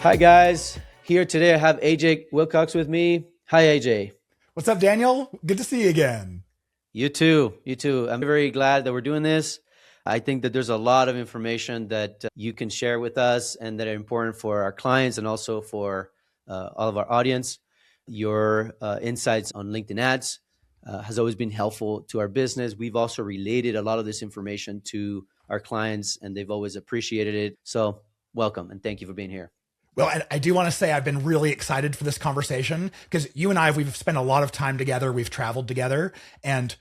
Hi guys, here today I have AJ Wilcox with me. Hi AJ. What's up, Daniel? Good to see you again. You too. I'm very glad that we're doing this. I think that there's a lot of information that you can share with us and that are important for our clients and also for all of our audience. Your insights on LinkedIn ads has always been helpful to our business. We've also related a lot of this information to our clients and they've always appreciated it. So welcome and thank you for being here. Well, I do want to say I've been really excited for this conversation because you and I, we've spent a lot of time together. We've traveled together and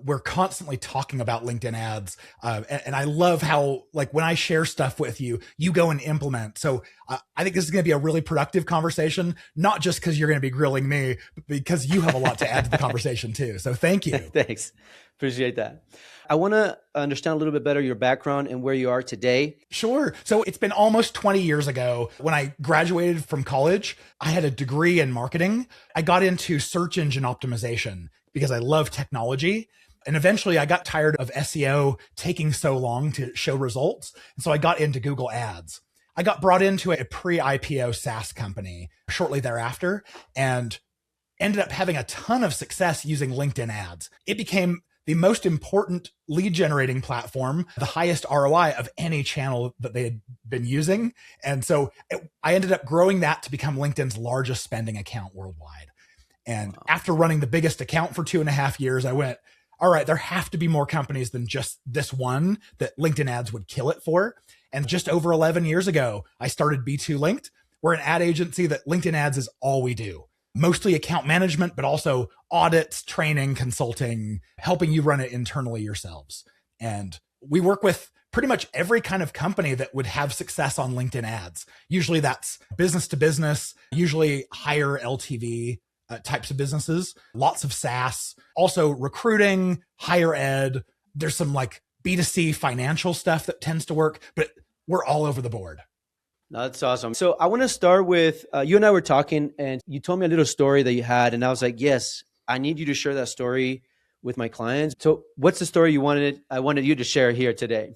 we're constantly talking about LinkedIn ads. And I love how, like, when I share stuff with you, you go and implement. So I think this is going to be a really productive conversation, not just because you're going to be grilling me, but because you have a lot to add to the conversation too. So thank you. Thanks. Appreciate that. I want to understand a little bit better your background and where you are today. Sure. So it's been almost 20 years ago when I graduated from college. I had a degree in marketing. I got into search engine optimization because I love technology. And eventually I got tired of SEO taking so long to show results. And so I got into Google Ads. I got brought into a pre-IPO SaaS company shortly thereafter and ended up having a ton of success using LinkedIn ads. It became the most important lead generating platform, the highest ROI of any channel that they had been using. And so I ended up growing that to become LinkedIn's largest spending account worldwide. And after running the biggest account for 2.5 years, I went, all right, there have to be more companies than just this one that LinkedIn ads would kill it for. And just over 11 years ago, I started B2 Linked. We're an ad agency that LinkedIn ads is all we do. Mostly account management, but also audits, training, consulting, helping you run it internally yourselves. And we work with pretty much every kind of company that would have success on LinkedIn ads. Usually that's business to business, usually higher LTV types of businesses, lots of SaaS, also recruiting, higher ed. There's some like B2C financial stuff that tends to work, but we're all over the board. That's awesome. So I want to start with, you and I were talking and you told me a little story that you had. And I was like, yes, I need you to share that story with my clients. So what's the story I wanted you to share here today?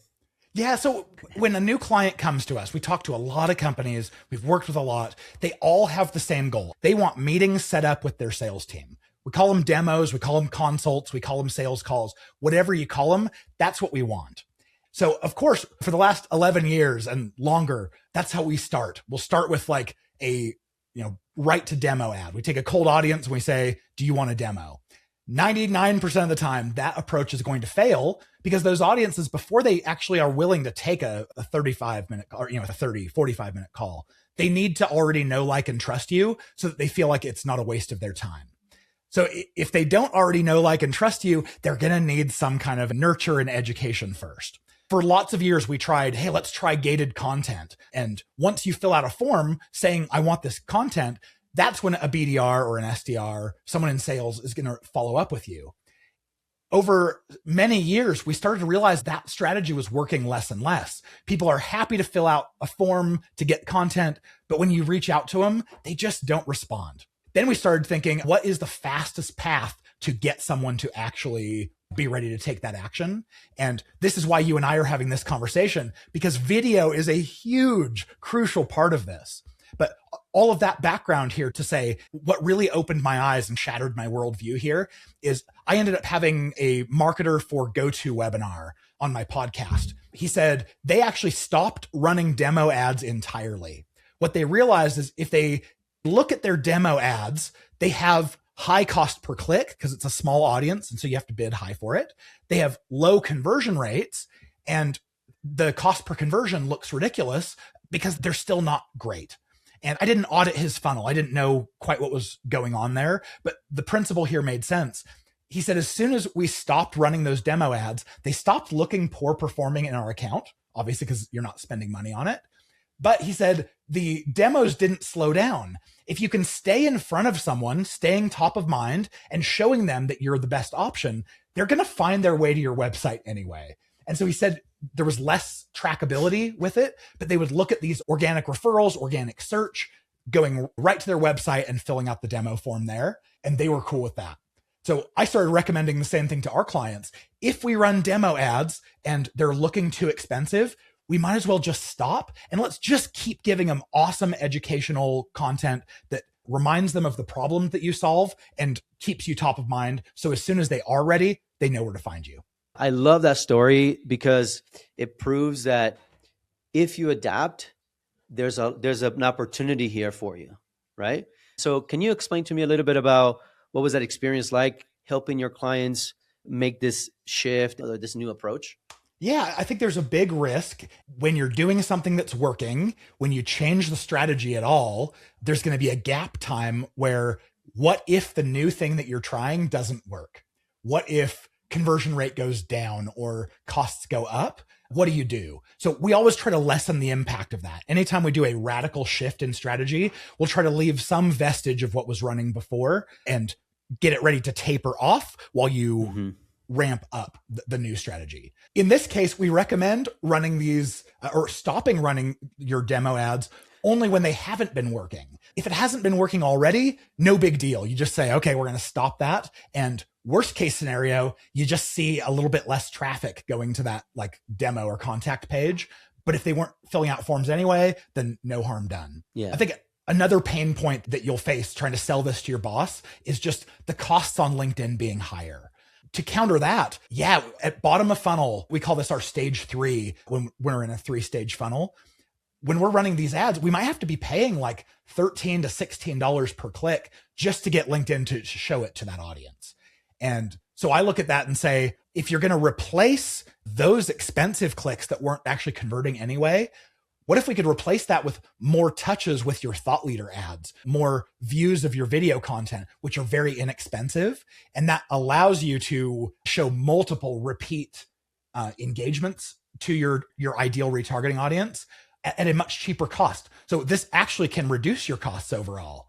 Yeah. So when a new client comes to us, we talk to a lot of companies. We've worked with a lot. They all have the same goal. They want meetings set up with their sales team. We call them demos. We call them consults. We call them sales calls, whatever you call them. That's what we want. So of course, for the last 11 years and longer, that's how we start. We'll start with like a, right to demo ad. We take a cold audience and we say, do you want a demo? 99% of the time, that approach is going to fail because those audiences, before they actually are willing to take a 35-minute or, a 30, 45-minute call, they need to already know, like, and trust you so that they feel like it's not a waste of their time. So if they don't already know, like, and trust you, they're going to need some kind of nurture and education first. For lots of years, we tried, hey, let's try gated content. And once you fill out a form saying, I want this content, that's when a BDR or an SDR, someone in sales, is going to follow up with you. Over many years, we started to realize that strategy was working less and less. People are happy to fill out a form to get content, but when you reach out to them, they just don't respond. Then we started thinking, what is the fastest path to get someone to actually be ready to take that action? And this is why you and I are having this conversation, because video is a huge, crucial part of this. But all of that background here to say what really opened my eyes and shattered my worldview here is I ended up having a marketer for GoToWebinar on my podcast. He said they actually stopped running demo ads entirely. What they realized is if they look at their demo ads, they have high cost per click because it's a small audience. And so you have to bid high for it. They have low conversion rates and the cost per conversion looks ridiculous because they're still not great. And I didn't audit his funnel. I didn't know quite what was going on there, but the principle here made sense. He said, as soon as we stopped running those demo ads, they stopped looking poor performing in our account, obviously, because you're not spending money on it. But he said the demos didn't slow down. If you can stay in front of someone, staying top of mind and showing them that you're the best option, they're going to find their way to your website anyway. And so he said there was less trackability with it, but they would look at these organic referrals, organic search, going right to their website and filling out the demo form there. And they were cool with that. So I started recommending the same thing to our clients. If we run demo ads and they're looking too expensive, we might as well just stop and let's just keep giving them awesome educational content that reminds them of the problem that you solve and keeps you top of mind. So as soon as they are ready, they know where to find you. I love that story because it proves that if you adapt, there's an opportunity here for you, right? So can you explain to me a little bit about what was that experience like helping your clients make this shift or this new approach? Yeah, I think there's a big risk when you're doing something that's working, when you change the strategy at all, there's going to be a gap time where what if the new thing that you're trying doesn't work? What if conversion rate goes down or costs go up? What do you do? So we always try to lessen the impact of that. Anytime we do a radical shift in strategy, we'll try to leave some vestige of what was running before and get it ready to taper off while you ramp up the new strategy. In this case, we recommend running these or stopping running your demo ads only when they haven't been working. If it hasn't been working already, no big deal. You just say, okay, we're going to stop that. And worst case scenario, you just see a little bit less traffic going to that like demo or contact page. But if they weren't filling out forms anyway, then no harm done. Yeah. I think another pain point that you'll face trying to sell this to your boss is just the costs on LinkedIn being higher. To counter that, at bottom of funnel, we call this our stage 3 when we're in a 3-stage funnel. When we're running these ads, we might have to be paying like $13 to $16 per click just to get LinkedIn to show it to that audience. And so I look at that and say, if you're going to replace those expensive clicks that weren't actually converting anyway, what if we could replace that with more touches with your thought leader ads, more views of your video content, which are very inexpensive. And that allows you to show multiple repeat engagements to your ideal retargeting audience at a much cheaper cost. So this actually can reduce your costs overall.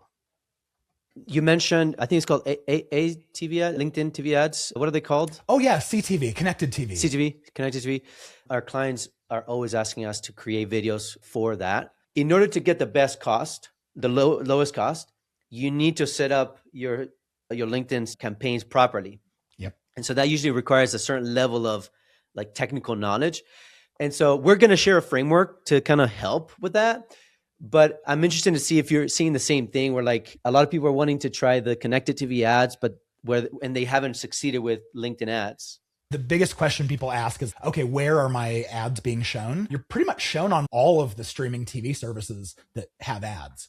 You mentioned, I think it's called ATV ad, LinkedIn TV ads. What are they called? Oh yeah, CTV, connected TV. CTV, connected TV. Our clients are always asking us to create videos for that. In order to get the best cost, the lowest cost, you need to set up your LinkedIn campaigns properly. Yep. And so that usually requires a certain level of like technical knowledge. And so we're going to share a framework to kind of help with that. But I'm interested to see if you're seeing the same thing where like a lot of people are wanting to try the connected TV ads, and they haven't succeeded with LinkedIn ads. The biggest question people ask is, okay, where are my ads being shown? You're pretty much shown on all of the streaming TV services that have ads.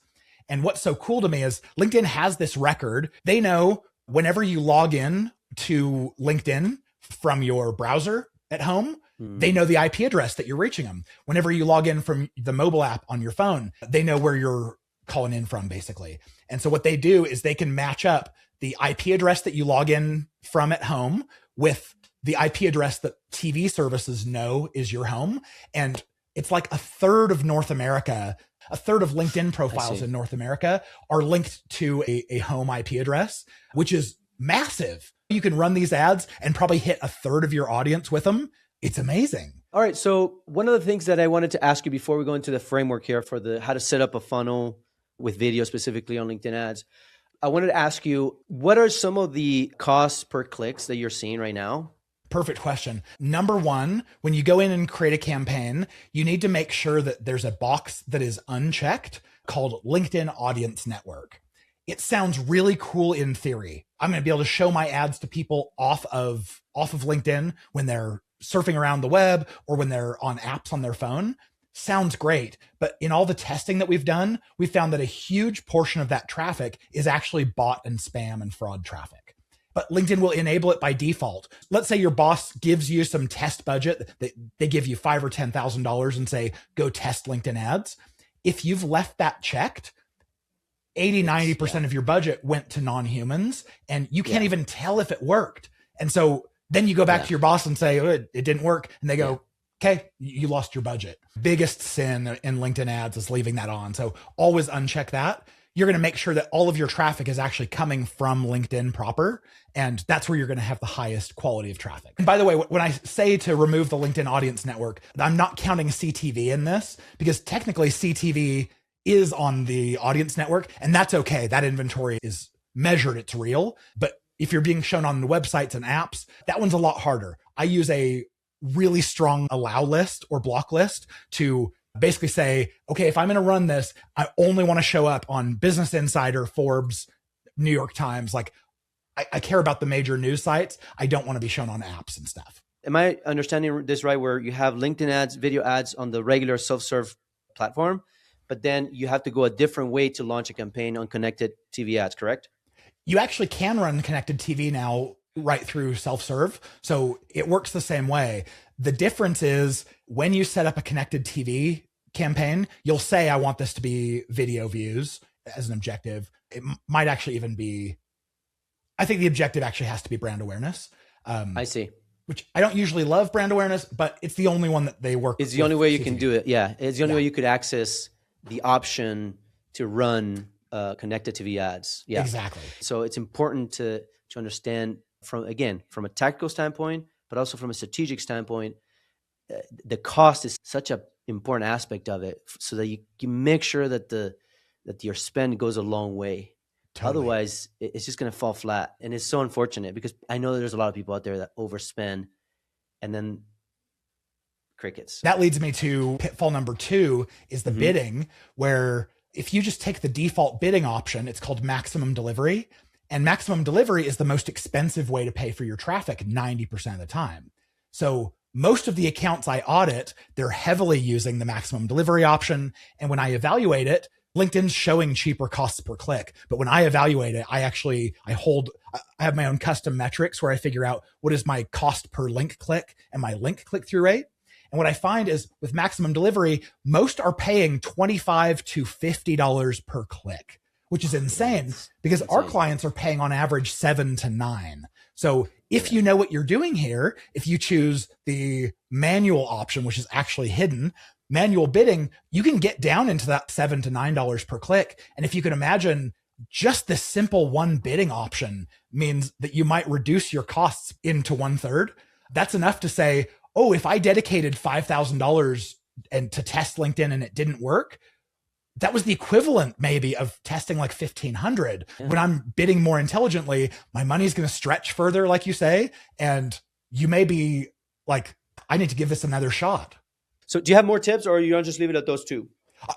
And what's so cool to me is LinkedIn has this record. They know whenever you log in to LinkedIn from your browser at home, they know the IP address that you're reaching them. Whenever you log in from the mobile app on your phone, they know where you're calling in from, basically. And so what they do is they can match up the IP address that you log in from at home with the IP address that TV services know is your home. And it's like a third of North America, a third of LinkedIn profiles in North America are linked to a home IP address, which is massive. You can run these ads and probably hit a third of your audience with them. It's amazing. All right. So one of the things that I wanted to ask you before we go into the framework here for how to set up a funnel with video specifically on LinkedIn ads, I wanted to ask you, what are some of the costs per clicks that you're seeing right now? Perfect question. Number one, when you go in and create a campaign, you need to make sure that there's a box that is unchecked called LinkedIn Audience Network. It sounds really cool in theory. I'm going to be able to show my ads to people off of LinkedIn when they're surfing around the web or when they're on apps on their phone. Sounds great. But in all the testing that we've done, we found that a huge portion of that traffic is actually bot and spam and fraud traffic. But LinkedIn will enable it by default. Let's say your boss gives you some test budget. They give you $5,000 or $10,000 and say, go test LinkedIn ads. If you've left that checked, 80-90% of your budget went to non-humans and you can't even tell if it worked. And so then you go back to your boss and say, oh, it didn't work. And they go, okay, you lost your budget. Biggest sin in LinkedIn ads is leaving that on. So always uncheck that. You're going to make sure that all of your traffic is actually coming from LinkedIn proper. And that's where you're going to have the highest quality of traffic. And by the way, when I say to remove the LinkedIn Audience Network, I'm not counting CTV in this because technically CTV is on the audience network and that's okay. That inventory is measured. It's real. But if you're being shown on the websites and apps, that one's a lot harder. I use a really strong allow list or block list to basically say, okay, if I'm going to run this, I only want to show up on Business Insider, Forbes, New York Times. Like I care about the major news sites. I don't want to be shown on apps and stuff. Am I understanding this right? Where you have LinkedIn ads, video ads on the regular self-serve platform, but then you have to go a different way to launch a campaign on connected TV ads, correct? You actually can run connected TV now right through self-serve. So it works the same way. The difference is when you set up a connected TV campaign, you'll say, I want this to be video views as an objective. It might actually even be, I think the objective actually has to be brand awareness. I see. Which I don't usually love brand awareness, but it's the only one that they work with. It's the only way you can do it. Yeah. It's the only way you could access the option to run connected TV ads. Yeah, exactly. So it's important to understand from a tactical standpoint, but also from a strategic standpoint, the cost is such an important aspect of it, so that you make sure that your spend goes a long way. Totally. Otherwise, it's just going to fall flat. And it's so unfortunate because I know that there's a lot of people out there that overspend and then crickets. That leads me to pitfall number 2 is the bidding, where if you just take the default bidding option, it's called maximum delivery. And maximum delivery is the most expensive way to pay for your traffic 90% of the time. So most of the accounts I audit, they're heavily using the maximum delivery option. And when I evaluate it, LinkedIn's showing cheaper costs per click. But when I evaluate it, I have my own custom metrics where I figure out what is my cost per link click and my link click-through rate. And what I find is with maximum delivery, most are paying $25 to $50 per click, which is insane because our clients are paying on average $7 to $9. So if you know what you're doing here, if you choose the manual option, which is actually hidden, manual bidding, you can get down into that $7 to $9 per click. And if you can imagine, just this simple one bidding option means that you might reduce your costs into 1/3. That's enough to say, oh, if I dedicated $5,000 and to test LinkedIn and it didn't work, that was the equivalent maybe of testing like 1,500. Yeah. When I'm bidding more intelligently, my money's going to stretch further, like you say, and you may be like, I need to give this another shot. So do you have more tips, or are you going to just leave it at those 2?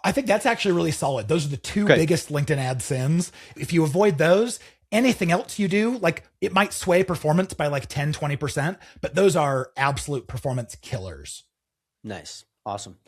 I think that's actually really solid. Those are the 2 biggest LinkedIn ad sins. If you avoid those, anything else you do, like it might sway performance by like 10, 20%, but those are absolute performance killers. Nice. Awesome.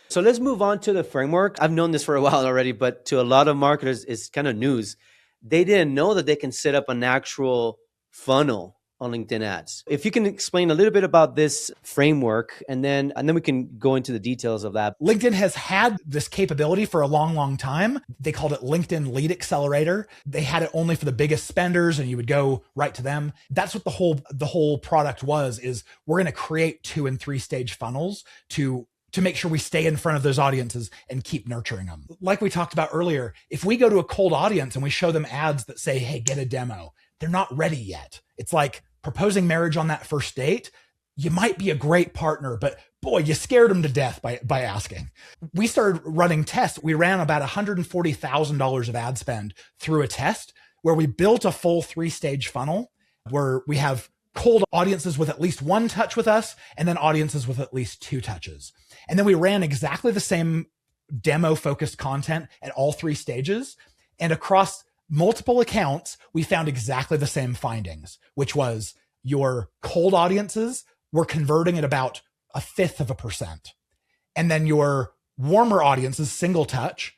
So let's move on to the framework. I've known this for a while already, but to a lot of marketers, it's kind of news. They didn't know that they can set up an actual funnel on LinkedIn ads. If you can explain a little bit about this framework, and then we can go into the details of that. LinkedIn has had this capability for a long, long time. They called it LinkedIn Lead Accelerator. They had it only for the biggest spenders, and you would go right to them. That's what the whole product was, is we're going to create 2 and 3 stage funnels to make sure we stay in front of those audiences and keep nurturing them. Like we talked about earlier, if we go to a cold audience and we show them ads that say, hey, get a demo, they're not ready yet. It's like proposing marriage on that first date. You might be a great partner, but boy, you scared them to death by asking. We started running tests. We ran about $140,000 of ad spend through a test where we built a full 3-stage funnel where we have cold audiences with at least 1 touch with us, and then audiences with at least 2 touches. And then we ran exactly the same demo focused content at all 3 stages. And across multiple accounts, we found exactly the same findings, which was your cold audiences were converting at about 1/5%. And then your warmer audiences, single touch,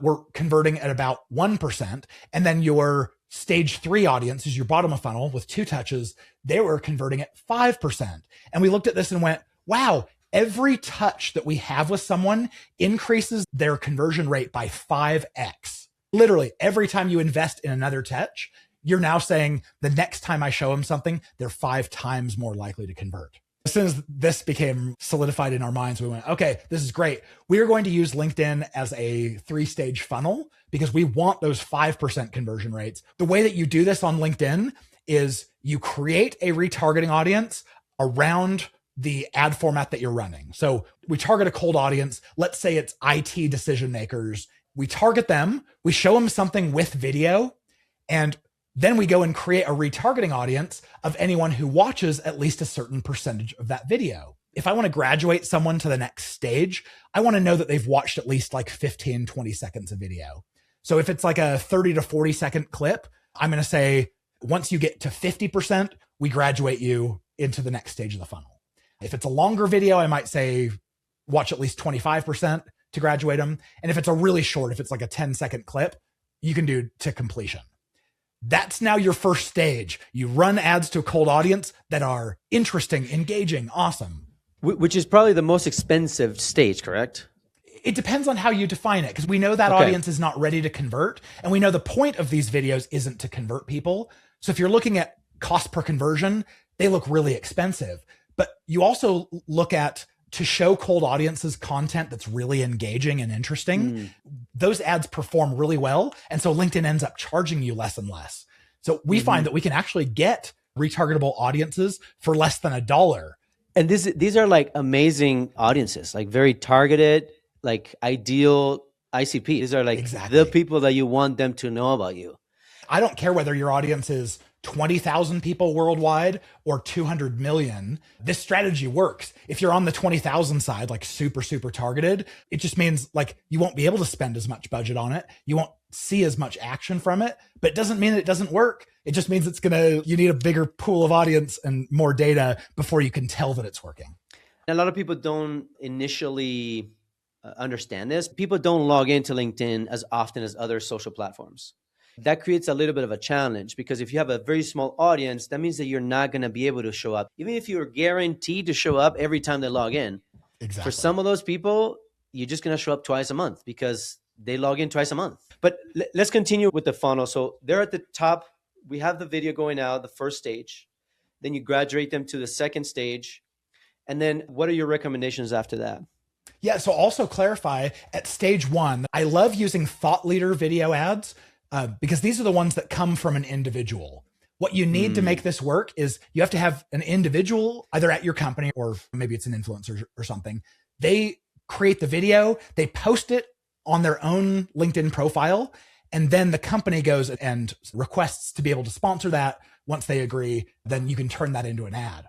were converting at about 1%. And then your stage 3 audiences, your bottom of funnel with 2 touches, they were converting at 5%. And we looked at this and went, wow, every touch that we have with someone increases their conversion rate by 5x. Literally, every time you invest in another touch, you're now saying the next time I show them something, they're 5 times more likely to convert. As soon as this became solidified in our minds, we went, okay, this is great. We are going to use LinkedIn as a 3-stage funnel because we want those 5% conversion rates. The way that you do this on LinkedIn is you create a retargeting audience around the ad format that you're running. So we target a cold audience. Let's say it's IT decision makers. We target them, we show them something with video, and then we go and create a retargeting audience of anyone who watches at least a certain percentage of that video. If I want to graduate someone to the next stage, I want to know that they've watched at least like 15, 20 seconds of video. So if it's like a 30 to 40 second clip, I'm going to say, once you get to 50%, we graduate you into the next stage of the funnel. If it's a longer video, I might say, watch at least 25% to graduate them. And if it's a really short, if it's like a 10-second clip, you can do to completion. That's now your first stage. You run ads to a cold audience that are interesting, engaging, awesome. Which is probably the most expensive stage, correct? It depends on how you define it, because we know that audience is not ready to convert. And we know the point of these videos isn't to convert people. So if you're looking at cost per conversion, they look really expensive. But you also look at, to show cold audiences content that's really engaging and interesting, those ads perform really well. And so LinkedIn ends up charging you less and less. So we find that we can actually get retargetable audiences for less than $1. And these are like amazing audiences, like very targeted, like ideal ICP. These are like the people that you want them to know about you. I don't care whether your audience is 20,000 people worldwide or 200 million. This strategy works. If you're on the 20,000 side, like super, super targeted, it just means like you won't be able to spend as much budget on it. You won't see as much action from it, but it doesn't mean it doesn't work. It just means you need a bigger pool of audience and more data before you can tell that it's working. A lot of people don't initially understand this. People don't log into LinkedIn as often as other social platforms. That creates a little bit of a challenge, because if you have a very small audience, that means that you're not going to be able to show up. Even if you're guaranteed to show up every time they log in. For some of those people, you're just going to show up twice a month because they log in twice a month. But let's continue with the funnel. So they're at the top. We have the video going out, the first stage. Then you graduate them to the second stage. And then what are your recommendations after that? Yeah, so also clarify, at stage 1, I love using thought leader video ads because these are the ones that come from an individual. What you need to make this work is you have to have an individual either at your company, or maybe it's an influencer or something. They create the video, they post it on their own LinkedIn profile, and then the company goes and requests to be able to sponsor that. Once they agree, then you can turn that into an ad.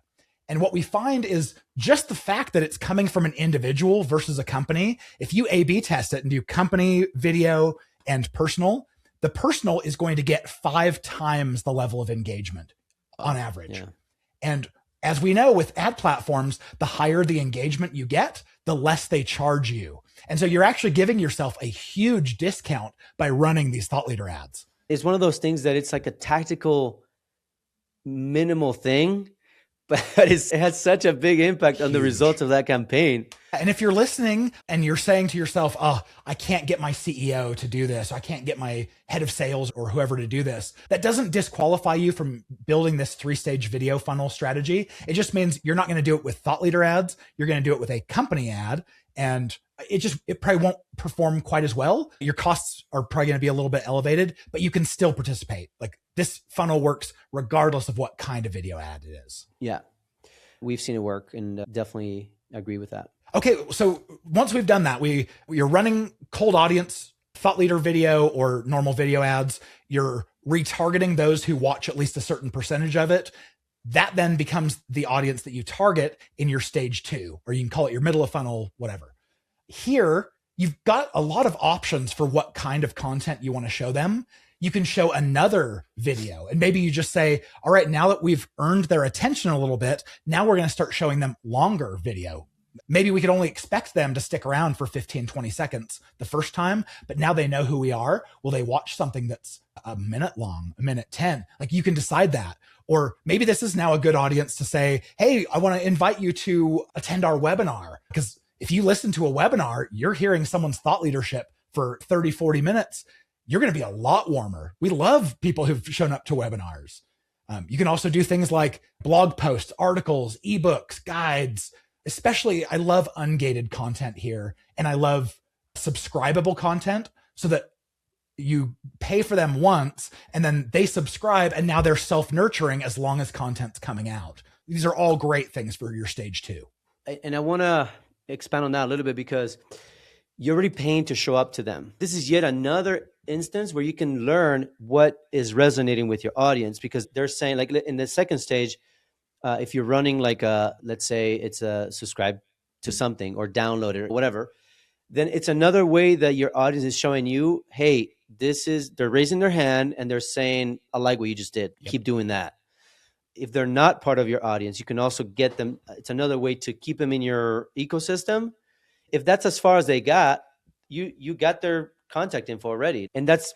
And what we find is just the fact that it's coming from an individual versus a company. If you A/B test it and do company, video, and personal, the personal is going to get 5 times the level of engagement on average. Yeah. And as we know with ad platforms, the higher the engagement you get, the less they charge you. And so you're actually giving yourself a huge discount by running these thought leader ads. It's one of those things that it's like a tactical, minimal thing, but it has such a big impact on the results of that campaign. And if you're listening and you're saying to yourself, oh, I can't get my CEO to do this, I can't get my head of sales or whoever to do this, that doesn't disqualify you from building this 3-stage video funnel strategy. It just means you're not going to do it with thought leader ads. You're going to do it with a company ad, and it probably won't perform quite as well. Your costs are probably going to be a little bit elevated, but you can still participate. Like, this funnel works regardless of what kind of video ad it is. Yeah, we've seen it work, and definitely agree with that. Okay, so once we've done that, you're running cold audience, thought leader video or normal video ads. You're retargeting those who watch at least a certain percentage of it. That then becomes the audience that you target in your stage 2, or you can call it your middle of funnel, whatever. Here, you've got a lot of options for what kind of content you want to show them. You can show another video, and maybe you just say, all right, now that we've earned their attention a little bit, now we're going to start showing them longer video. Maybe we could only expect them to stick around for 15, 20 seconds the first time, but now they know who we are. Will they watch something that's a minute long, a minute 10? Like, you can decide that. Or maybe this is now a good audience to say, hey, I want to invite you to attend our webinar. Because if you listen to a webinar, you're hearing someone's thought leadership for 30, 40 minutes. You're going to be a lot warmer. We love people who've shown up to webinars. You can also do things like blog posts, articles, ebooks, guides. Especially, I love ungated content here, and I love subscribable content, so that you pay for them once and then they subscribe, and now they're self-nurturing as long as content's coming out. These are all great things for your stage 2. And I want to expand on that a little bit, because you're already paying to show up to them. This is yet another instance where you can learn what is resonating with your audience, because they're saying, like in the second stage, if you're running like let's say it's a subscribe to something or download it or whatever, then it's another way that your audience is showing you, hey, they're raising their hand and they're saying, I like what you just did. Yep. Keep doing that. If they're not part of your audience, you can also get them. It's another way to keep them in your ecosystem. If that's as far as they got, you got their contact info already. And that's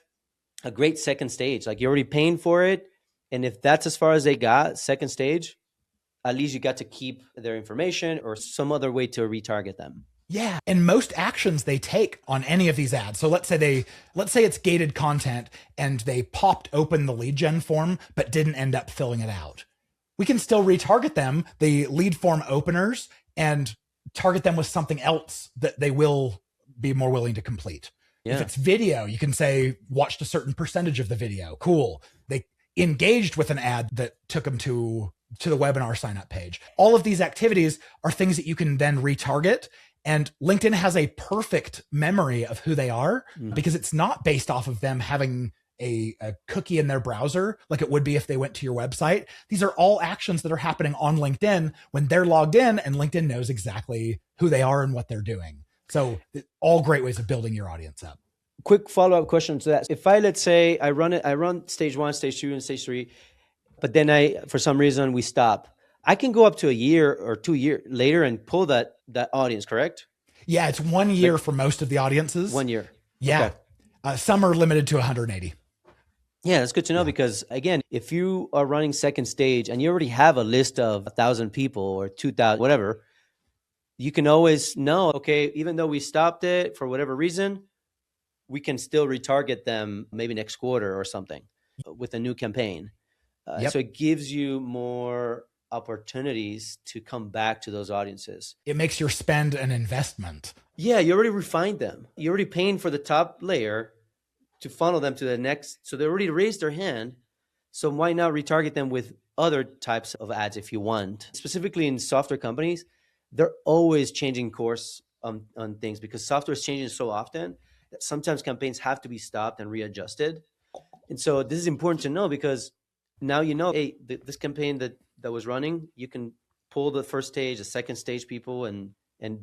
a great second stage. Like, you're already paying for it. And if that's as far as they got, second stage, at least you got to keep their information or some other way to retarget them. Yeah. And most actions they take on any of these ads. So let's say it's gated content and they popped open the lead gen form, but didn't end up filling it out. We can still retarget them, the lead form openers, and target them with something else that they will be more willing to complete. Yeah. If it's video, you can say, watched a certain percentage of the video. Cool. They engaged with an ad that took them to the webinar sign up page. All of these activities are things that you can then retarget. And LinkedIn has a perfect memory of who they are because it's not based off of them having a cookie in their browser like it would be if they went to your website. These are all actions that are happening on LinkedIn when they're logged in, and LinkedIn knows exactly who they are and what they're doing. So all great ways of building your audience up. Quick follow-up question to that. If let's say I run stage 1, stage 2, and stage 3, but then for some reason we stop, I can go up to a year or 2 years later and pull that audience, correct? Yeah, it's 1 year for most of the audiences. 1 year. Yeah. Okay. Some are limited to 180. Yeah, that's good to know because, again, if you are running second stage and you already have a list of 1,000 people or 2,000, whatever, you can always know, okay, even though we stopped it for whatever reason, we can still retarget them maybe next quarter or something with a new campaign. So it gives you more opportunities to come back to those audiences. It makes your spend an investment. Yeah, you already refined them. You're already paying for the top layer to funnel them to the next. So they already raised their hand. So why not retarget them with other types of ads if you want? Specifically in software companies, they're always changing course on things because software is changing so often that sometimes campaigns have to be stopped and readjusted. And so this is important to know because now you know, hey, this campaign that was running, you can pull the first stage, the second stage people and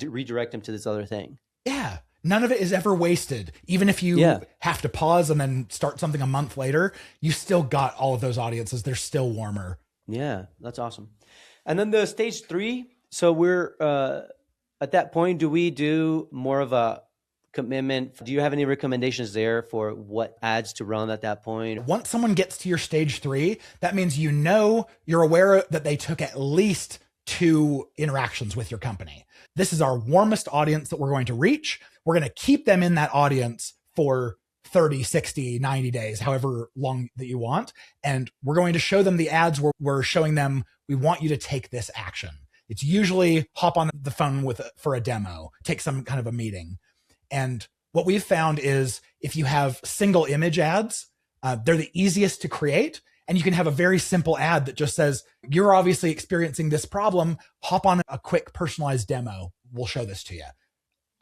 redirect them to this other thing. Yeah. None of it is ever wasted. Even if you have to pause and then start something a month later, you still got all of those audiences. They're still warmer. Yeah, that's awesome. And then the stage 3. So we're at that point, do we do more of a commitment? Do you have any recommendations there for what ads to run at that point? Once someone gets to your stage 3, that means you're aware that they took at least 2 interactions with your company. This is our warmest audience that we're going to reach. We're going to keep them in that audience for 30, 60, 90 days, however long that you want. And we're going to show them the ads where we're showing them, we want you to take this action. It's usually hop on the phone for a demo, take some kind of a meeting. And what we've found is if you have single image ads, they're the easiest to create. And you can have a very simple ad that just says, you're obviously experiencing this problem. Hop on a quick personalized demo. We'll show this to you.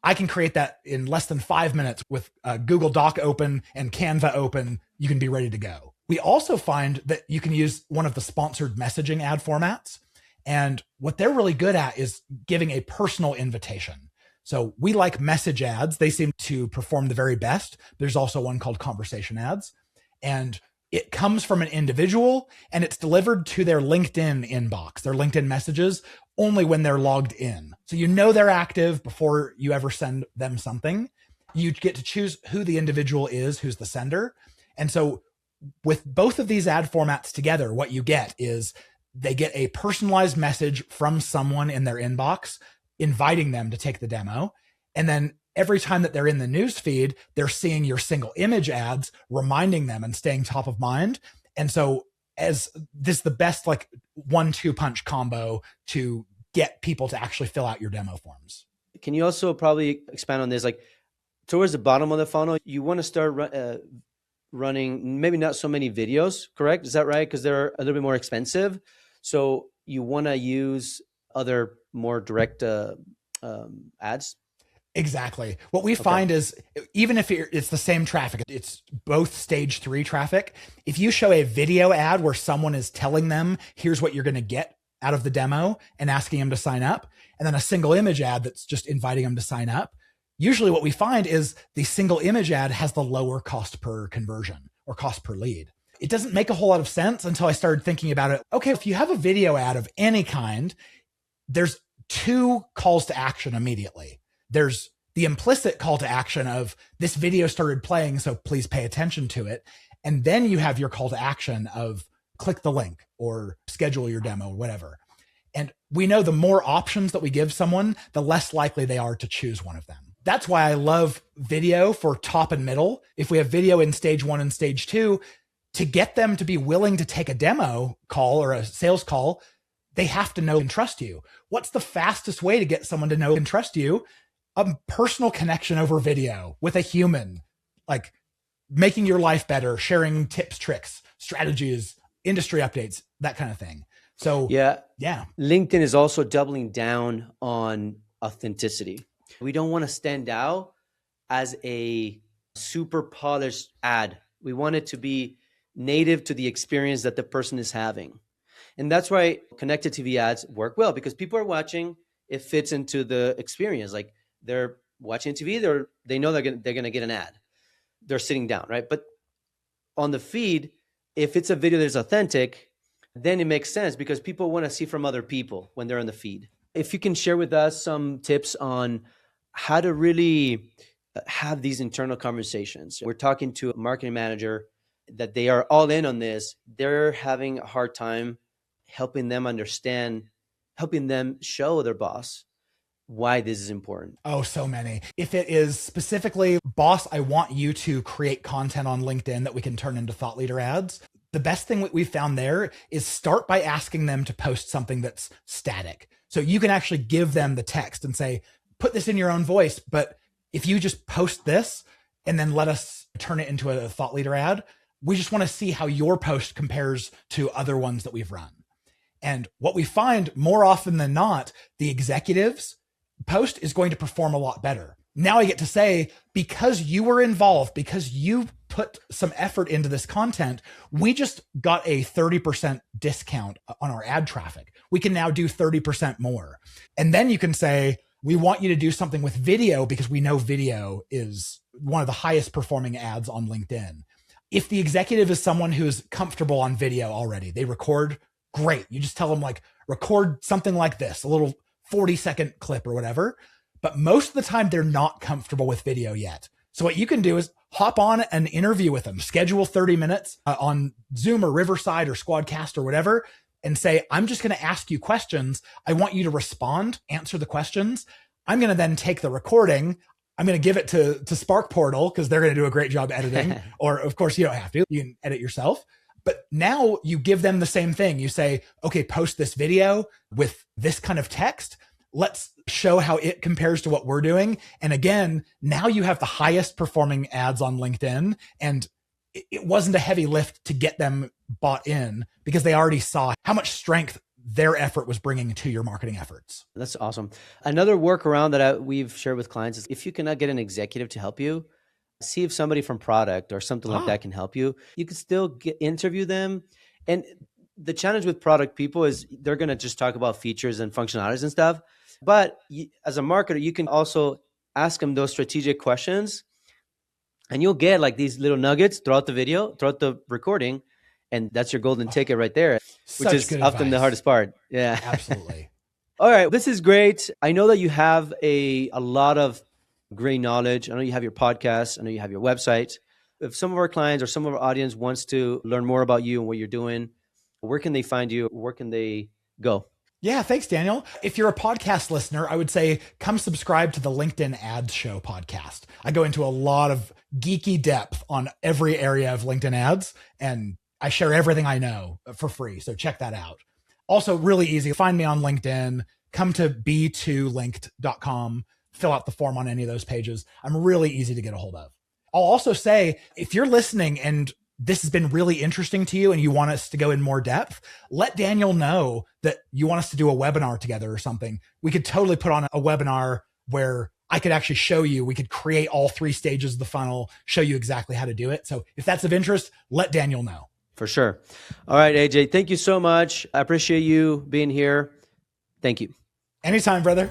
I can create that in less than 5 minutes with a Google Doc open and Canva open. You can be ready to go. We also find that you can use one of the sponsored messaging ad formats. And what they're really good at is giving a personal invitation. So we like message ads. They seem to perform the very best. There's also one called conversation ads. And it comes from an individual and it's delivered to their LinkedIn inbox, their LinkedIn messages, only when they're logged in. So you know they're active before you ever send them something. You get to choose who the individual is, who's the sender. And so with both of these ad formats together, what you get is they get a personalized message from someone in their inbox inviting them to take the demo. And then every time that they're in the news feed, they're seeing your single image ads, reminding them and staying top of mind. And so as this is the best like 1-2 punch combo to get people to actually fill out your demo forms. Can you also probably expand on this? Like towards the bottom of the funnel, you want to start running maybe not so many videos, correct? Is that right? Because they're a little bit more expensive. So you want to use other more direct ads? Exactly. What we find is even if it's the same traffic, it's both stage 3 traffic. If you show a video ad where someone is telling them, here's what you're going to get out of the demo and asking them to sign up, and then a single image ad that's just inviting them to sign up. Usually what we find is the single image ad has the lower cost per conversion or cost per lead. It doesn't make a whole lot of sense until I started thinking about it. Okay, if you have a video ad of any kind, there's two calls to action immediately. There's the implicit call to action of this video started playing, so please pay attention to it. And then you have your call to action of click the link or schedule your demo, whatever. And we know the more options that we give someone, the less likely they are to choose one of them. That's why I love video for top and middle. If we have video in stage 1 and stage 2, to get them to be willing to take a demo call or a sales call, they have to know and trust you. What's the fastest way to get someone to know and trust you? A personal connection over video with a human, like making your life better, sharing tips, tricks, strategies, industry updates, that kind of thing. So yeah. LinkedIn is also doubling down on authenticity. We don't want to stand out as a super polished ad. We want it to be native to the experience that the person is having. And that's why connected TV ads work well, because people are watching, it fits into the experience. Like they're watching TV, they know they're going to get an ad. They're sitting down, right? But on the feed, if it's a video that's authentic, then it makes sense because people want to see from other people when they're on the feed. If you can share with us some tips on how to really have these internal conversations. We're talking to a marketing manager that they are all in on this. They're having a hard time helping them understand, helping them show their boss why this is important. Oh, so many. If it is specifically, boss, I want you to create content on LinkedIn that we can turn into thought leader ads. The best thing we found there is start by asking them to post something that's static. So you can actually give them the text and say, put this in your own voice. But if you just post this and then let us turn it into a thought leader ad, we just want to see how your post compares to other ones that we've run. And what we find more often than not, the executives post is going to perform a lot better. Now I get to say, because you were involved, because you put some effort into this content, we just got a 30% discount on our ad traffic. We can now do 30% more. And then you can say, we want you to do something with video because we know video is one of the highest performing ads on LinkedIn. If the executive is someone who's comfortable on video already, they record, great. You just tell them like, record something like this, a little 40-second clip or whatever. But most of the time they're not comfortable with video yet. So what you can do is hop on an interview with them, schedule 30 minutes on Zoom or Riverside or Squadcast or whatever, and say, I'm just going to ask you questions. I want you to respond, answer the questions. I'm going to then take the recording. I'm going to give it to SparkPortal because they're going to do a great job editing. Or of course you don't have to, you can edit yourself. But now you give them the same thing. You say, okay, post this video with this kind of text. Let's show how it compares to what we're doing. And again, now you have the highest performing ads on LinkedIn. And it wasn't a heavy lift to get them bought in because they already saw how much strength their effort was bringing to your marketing efforts. That's awesome. Another workaround that we've shared with clients is if you cannot get an executive to help you, see if somebody from product or something like that can help you. You can still interview them. And the challenge with product people is they're going to just talk about features and functionalities and stuff. But as a marketer, you can also ask them those strategic questions and you'll get like these little nuggets throughout the video, throughout the recording. And that's your golden ticket right there, which is often the hardest part. Yeah, absolutely. All right. This is great. I know that you have a lot of great knowledge. I know you have your podcast. I know you have your website. If some of our clients or some of our audience wants to learn more about you and what you're doing, where can they find you? Where can they go? Yeah, thanks, Daniel. If you're a podcast listener, I would say come subscribe to the LinkedIn Ads Show podcast. I go into a lot of geeky depth on every area of LinkedIn ads, and I share everything I know for free. So check that out. Also, really easy. Find me on LinkedIn. Come to b2linked.com. Fill out the form on any of those pages. I'm really easy to get a hold of. I'll also say, if you're listening and this has been really interesting to you and you want us to go in more depth, let Daniel know that you want us to do a webinar together or something. We could totally put on a webinar where I could actually show you, we could create all 3 stages of the funnel, show you exactly how to do it. So if that's of interest, let Daniel know. For sure. All right, AJ, thank you so much. I appreciate you being here. Thank you. Anytime, brother.